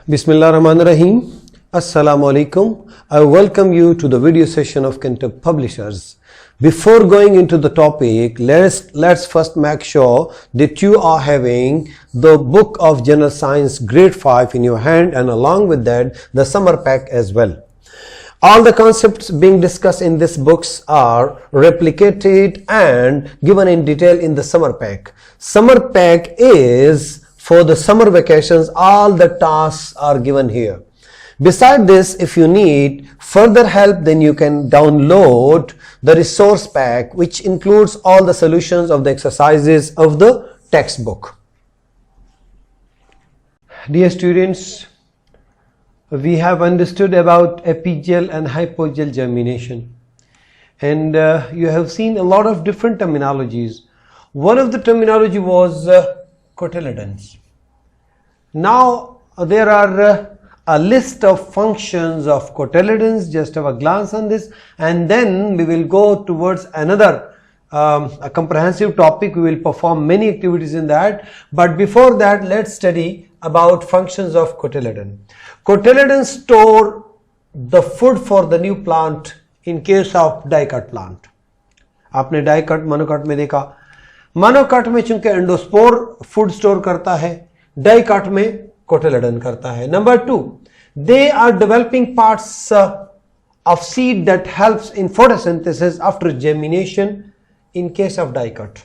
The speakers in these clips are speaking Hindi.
Bismillahirrahmanirrahim. Assalamu alaikum. I welcome you to the video session of Cantab Publishers. Before going into the topic, let's first make sure that you are having the book of General Science grade 5 in your hand, and along with that the summer pack as well. All the concepts being discussed in these books are replicated and given in detail in the summer pack. Summer pack is for the summer vacations. All the tasks are given here. Beside this, if you need further help, then you can download the resource pack, which includes all the solutions of the exercises of the textbook. Dear students, we have understood about epigel and hypogel germination, and you have seen a lot of different terminologies. One of the terminology was cotyledons. Now there are a list of functions of cotyledons. Just have a glance on this, and then we will go towards another a comprehensive topic. We will perform many activities in that, but before that let's study about functions of cotyledon. Cotyledons store the food for the new plant in case of dicot plant. आपने डाइकट मोनोकट में देखा, मोनोकट में चूंकि एंडोस्पोर फूड स्टोर करता है, डाइकट में कोटिलेडन करता है. Number 2, they are developing parts of seed that helps in photosynthesis after germination in case of dicot.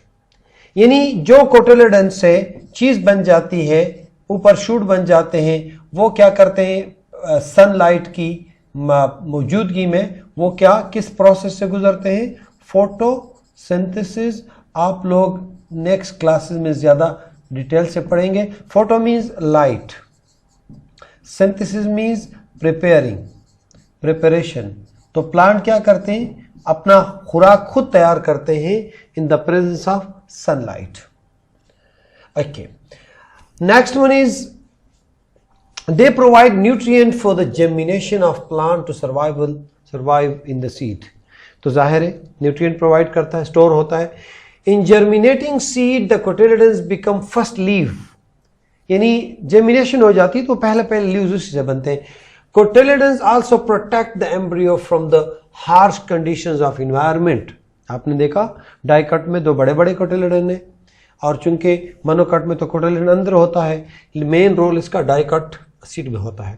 यानी जो कोटिलेडन से चीज बन जाती है, ऊपर शूट बन जाते हैं, वो क्या करते हैं, सनलाइट की मौजूदगी में वो क्या किस प्रोसेस से गुजरते हैं, फोटोसिंथेसिस. आप लोग नेक्स्ट क्लासेस में ज्यादा डिटेल से पढ़ेंगे. Photo means light, synthesis means preparation. तो प्लांट क्या करते हैं, अपना खुराक खुद तैयार करते हैं in the presence of sunlight. Okay, next one is they provide nutrient for the germination of plant to survive in the seed. तो जाहिर है न्यूट्रिएंट प्रोवाइड करता है, स्टोर होता है. In germinating seed the cotyledons become first leaf. यानी जर्मिनेशन हो जाती है तो पहले लीव्स उसी से बनते हैं. Cotyledons also protect the embryo from the harsh conditions of environment. आपने देखा डाइकट में दो बड़े बड़े कोटिलेडन है, और चूंकि मोनोकट में तो कोटिलेडन अंदर होता है, मेन रोल इसका डाइकट सीड में होता है.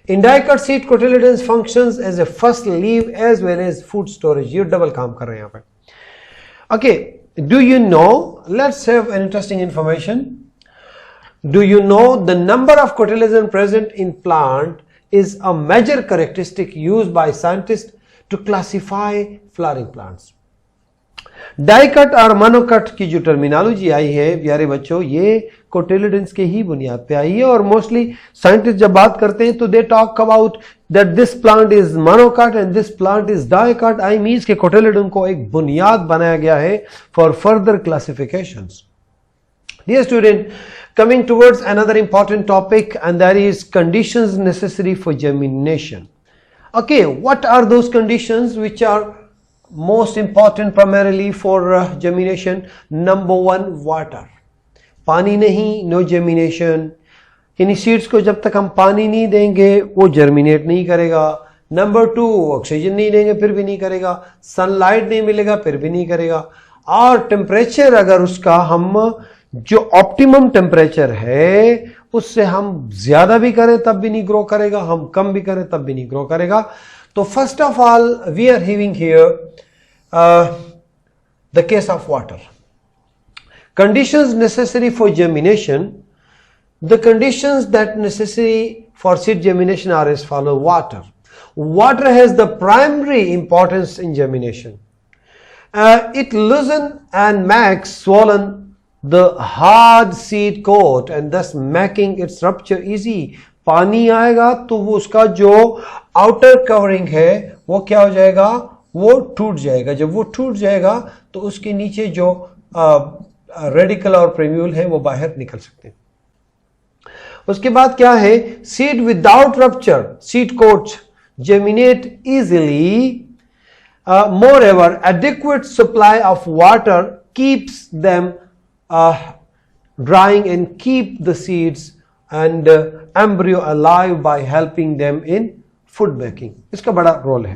In dicot seed cotyledons functions as a first leaf as well as food storage. ये डबल काम कर रहे हैं यहाँ पे. Okay, do you know, let's have an interesting information. Do you know the number of cotyledon present in plant is a major characteristic used by scientists to classify flowering plants. डाइकट और मोनोकट की जो टर्मिनोलॉजी आई है प्यारे बच्चों, ये कोटिलेडन्स के ही बुनियाद पे आई है, और मोस्टली साइंटिस्ट जब बात करते हैं तो they talk about that this plant is monocot and this plant is dicot. I means के कोटिलेडन को एक बुनियाद बनाया गया है for further classifications. Dear student, coming towards another important topic, and that is conditions necessary for germination. Okay, what are those conditions which are most important primarily for germination? Number 1, water. पानी नहीं, no germination. इन सीड्स को जब तक हम पानी नहीं देंगे वो जर्मिनेट नहीं करेगा. Number 2, ऑक्सीजन नहीं देंगे फिर भी नहीं करेगा, सनलाइट नहीं मिलेगा फिर भी नहीं करेगा, और टेम्परेचर अगर उसका हम जो ऑप्टिमम टेम्परेचर है उससे हम ज्यादा भी करें तब भी नहीं ग्रो करेगा, हम कम भी करें तब भी नहीं ग्रो करेगा. तो first of all we are having here the case of water. Conditions necessary for germination. The conditions that necessary for seed germination are as follow. Water. Water has the primary importance in germination. It loosens and makes swollen the hard seed coat and thus making its rupture easy. पानी आएगा तो वो उसका जो आउटर कवरिंग है वो क्या हो जाएगा, वो टूट जाएगा. जब वो टूट जाएगा तो उसके नीचे जो रेडिकल और प्रेम्यूल है वो बाहर निकल सकते हैं. उसके बाद क्या है, seed without rupture, seed quotes germinate easily. Moreover, adequate supply of water keeps them drying and keep the seeds and embryo alive by helping them in food making. इसका बड़ा रोल है।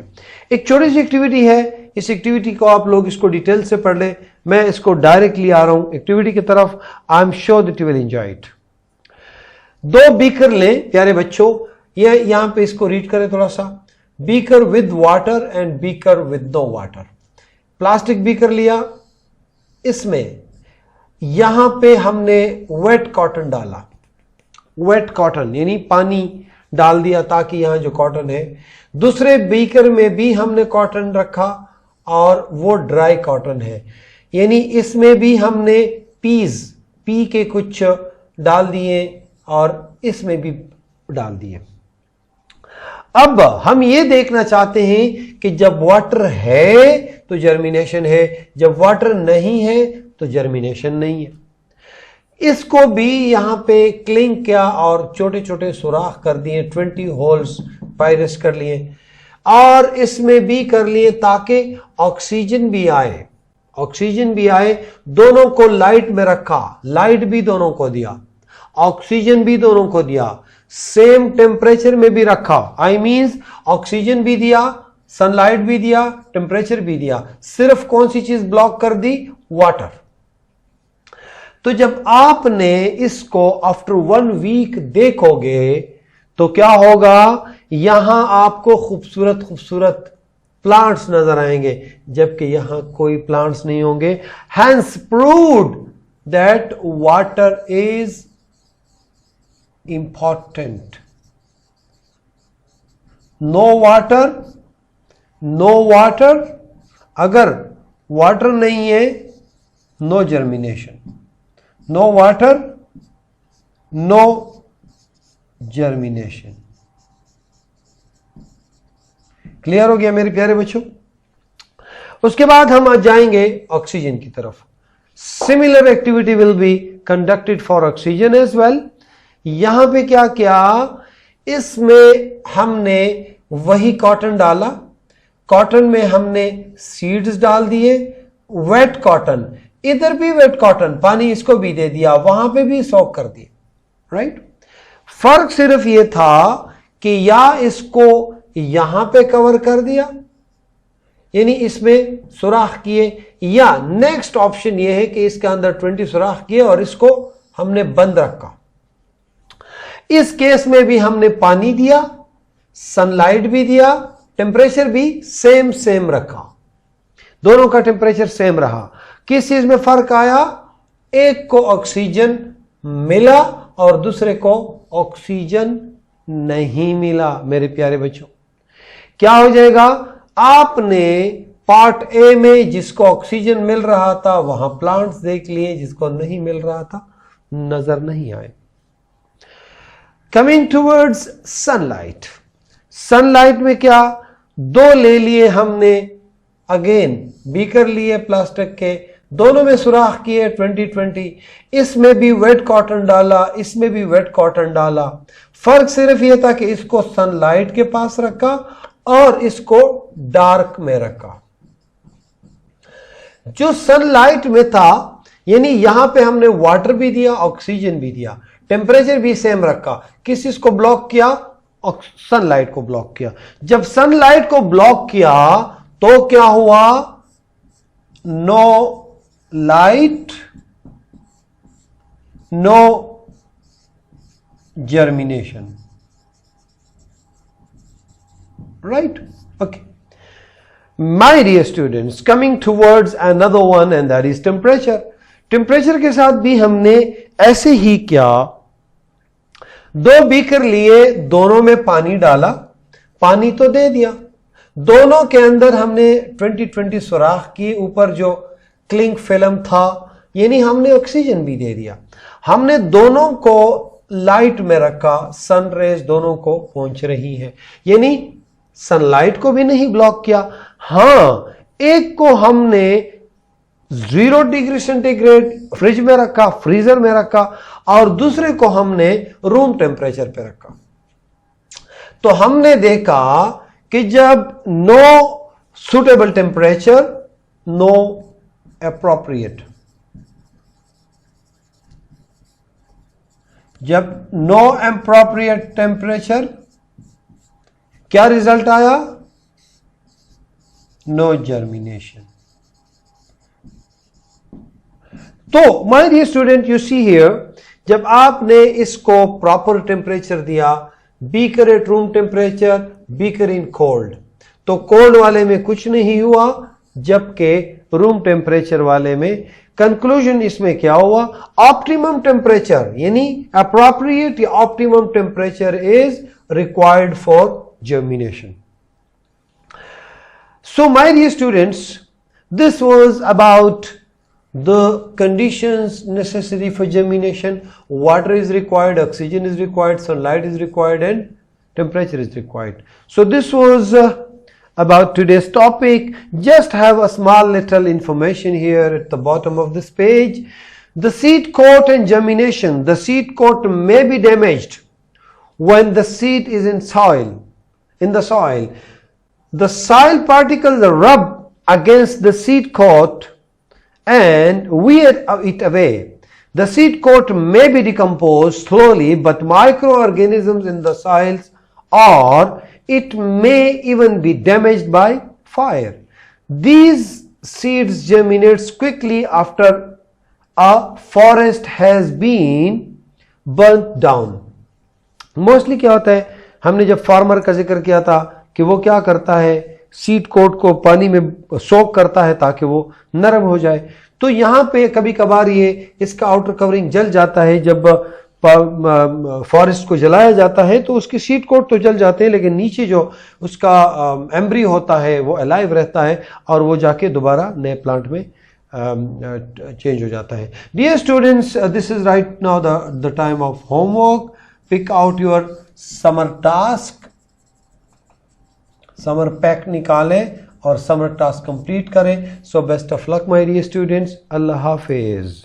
एक छोटी सी एक्टिविटी है, इस एक्टिविटी को आप लोग इसको डिटेल से पढ़ ले, मैं इसको डायरेक्टली आ रहा हूं एक्टिविटी की तरफ। I am sure that you will enjoy it. 2 beaker लें प्यारे बच्चों, ये यहां पे इसको रीड करें थोड़ा सा। Beaker with water and beaker with no water. Plastic beaker लिया, इसमें यहां पे हमने वेट कॉटन डाला, वेट कॉटन यानी पानी डाल दिया ताकि यहां जो कॉटन है। दूसरे बीकर में भी हमने कॉटन रखा और वो ड्राई कॉटन है, यानी इसमें भी हमने पी के कुछ डाल दिए और इसमें भी डाल दिए। अब हम ये देखना चाहते हैं कि जब वाटर है तो जर्मिनेशन है, जब वाटर नहीं है तो जर्मिनेशन नहीं है। इसको भी यहां पे क्लिंग किया और छोटे छोटे सुराख कर दिए, 20 होल्स पायरस कर लिए और इसमें भी कर लिए ताकि ऑक्सीजन भी आए, ऑक्सीजन भी आए। दोनों को लाइट में रखा, लाइट भी दोनों को दिया, ऑक्सीजन भी दोनों को दिया, सेम टेम्परेचर में भी रखा। आई मींस ऑक्सीजन भी दिया, सनलाइट भी दिया, टेम्परेचर भी दिया। सिर्फ कौन सी चीज ब्लॉक कर दी? वाटर। तो जब आपने इसको आफ्टर 1 वीक देखोगे तो क्या होगा? यहां आपको खूबसूरत खूबसूरत प्लांट्स नजर आएंगे, जबकि यहां कोई प्लांट्स नहीं होंगे। Hence proved that water is important. No water, no water, अगर वाटर नहीं है no germination, no water no germination. Clear हो गया मेरे प्यारे बच्चों? उसके बाद हम आज जाएंगे ऑक्सीजन की तरफ। Similar activity will be conducted for oxygen as well. यहां पे क्या किया? इसमें हमने वही कॉटन डाला, कॉटन में हमने सीड्स डाल दिए, वेट कॉटन, इधर भी वेट कॉटन, पानी इसको भी दे दिया, वहां पे भी सोक कर दिए, राइट। फर्क सिर्फ ये था कि या इसको यहां पे कवर कर दिया, यानी इसमें सुराख किए, या नेक्स्ट ऑप्शन ये है कि इसके अंदर 20 सुराख किए और इसको हमने बंद रखा। इस केस में भी हमने पानी दिया, सनलाइट भी दिया, टेम्परेचर भी सेम रखा, दोनों का टेम्परेचर सेम रहा। किस चीज में फर्क आया? एक को ऑक्सीजन मिला और दूसरे को ऑक्सीजन नहीं मिला। मेरे प्यारे बच्चों, क्या हो जाएगा? आपने पार्ट ए में जिसको ऑक्सीजन मिल रहा था वहां प्लांट्स देख लिए, जिसको नहीं मिल रहा था नजर नहीं आए। Coming towards sunlight. सनलाइट में क्या? 2 ले लिए हमने, अगेन बीकर लिए प्लास्टिक के, दोनों में सुराख किए 20-20। इसमें भी वेट कॉटन डाला, इसमें भी वेट कॉटन डाला। फर्क सिर्फ यह था कि इसको सनलाइट के पास रखा और इसको डार्क में रखा। जो सनलाइट में था, यानी यहां पे हमने वाटर भी दिया, ऑक्सीजन भी दिया, टेम्परेचर भी सेम रखा। किस चीज को ब्लॉक किया? सनलाइट को ब्लॉक किया। जब सनलाइट को ब्लॉक किया तो क्या हुआ? No light no germination, right? Okay my dear students, coming towards another one and that is temperature. Temperature के साथ भी हमने ऐसे ही किया। 2 बीकर लिए, दोनों में पानी डाला, पानी तो दे दिया, दोनों के अंदर हमने 20-20 सुराख की, ऊपर जो क्लिंग फिल्म था, यानी हमने ऑक्सीजन भी दे दिया। हमने दोनों को लाइट में रखा, सन रेज दोनों को पहुंच रही है, यानी सनलाइट को भी नहीं ब्लॉक किया। हां, एक को हमने 0 डिग्री सेंटीग्रेड फ्रिज में रखा, फ्रीजर में रखा, और दूसरे को हमने रूम टेम्परेचर पे रखा। तो हमने देखा कि जब no suitable temperature, no appropriate, जब नो एप्रोप्रिएट टेम्परेचर, क्या रिजल्ट आया? No germination. तो my dear student, you see here, जब आपने इसको प्रॉपर टेम्परेचर दिया, beaker at room temperature, beaker in cold, तो कोल्ड वाले में कुछ नहीं हुआ, जबकि रूम टेम्परेचर वाले में कंक्लूजन इसमें क्या हुआ? ऑप्टिमम टेम्परेचर यानी अप्रोप्रिएट या optimum temperature is required for germination. So my dear students, this was about the conditions necessary for germination. Water is required, oxygen is required, sunlight is required, and temperature is required. So this was about today's topic. Just have a small little information here at the bottom of this page. The seed coat and germination. The seed coat may be damaged when the seed is in the soil. The soil particles rub against the seed coat and wear it away. The seed coat may be decomposed slowly, but microorganisms in the soils, or it may even be damaged by fire. These seeds germinate quickly after a forest has been burnt down. Mostly क्या होता है, हमने जब फार्मर का जिक्र किया था कि वो क्या करता है, सीड कोट को पानी में सोक करता है ताकि वो नरम हो जाए। तो यहाँ पे कभी कभार ये इसका आउटर कवरिंग जल जाता है। जब फॉरेस्ट को जलाया जाता है तो उसके सीड कोट तो जल जाते हैं, लेकिन नीचे जो उसका एम्ब्री होता है वो अलाइव रहता है और वो जाके दोबारा नए प्लांट में चेंज हो जाता है। Dear students, this is right now the time of homework. Pick out your summer task, summer pack निकालें और समर टास्क कंप्लीट करें. So best of luck my dear students. अल्लाह हाफिज.